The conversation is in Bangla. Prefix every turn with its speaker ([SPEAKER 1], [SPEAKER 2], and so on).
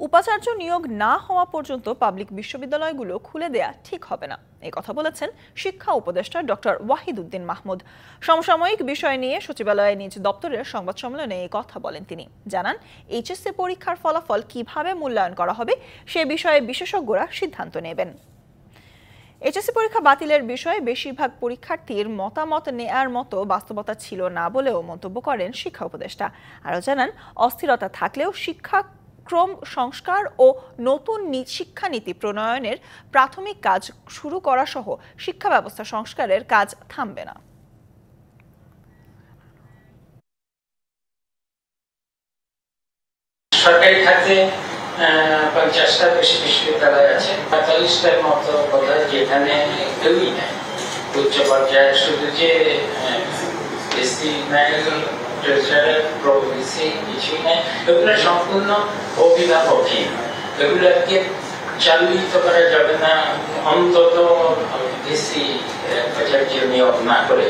[SPEAKER 1] উপাচার্য নিয়োগ না হওয়া পর্যন্ত পাবলিক বিশ্ববিদ্যালয়গুলো খুলে দেয়া ঠিক হবে না, এই কথা বলেছেন শিক্ষা উপদেষ্টা ডক্টর ওয়াহিদুদ্দিন মাহমুদ। সমসাময়িক বিষয় নিয়ে সচিবালয়ে নিজ দপ্তরের সংবাদ সম্মেলনে এই কথা বলেন তিনি। জানান, এইচএসসি পরীক্ষার ফলাফল কিভাবে মূল্যায়ন করা হবে সে বিষয়ে বিশেষজ্ঞরা সিদ্ধান্ত নেবেন। এইচএসসি পরীক্ষা বাতিলের বিষয়ে বেশিরভাগ পরীক্ষার্থীর মতামত নেয়ার মতো বাস্তবতা ছিল না বলেও মন্তব্য করেন শিক্ষা উপদেষ্টা। আরও জানান, অস্থিরতা থাকলেও শিক্ষাক্রম সংস্কার ও নতুন শিক্ষানীতি প্রণয়নের প্রাথমিক কাজ শুরু করা সহ শিক্ষা ব্যবস্থা সংস্কারের কাজ থামবে না।
[SPEAKER 2] সরকারি খাতে 50টার বেশি বিশ্ববিদ্যালয় আছে, 45টার মতো বোধহয় যেখানে কেউই নেই উচ্চ পর্যায়ে, শুধু যে কিছুই নেই, এগুলো সম্পূর্ণ অভিভাবকহীন। এগুলোকে চালিত করা যাবে না অন্তত ভিসি নিয়োগ না করে।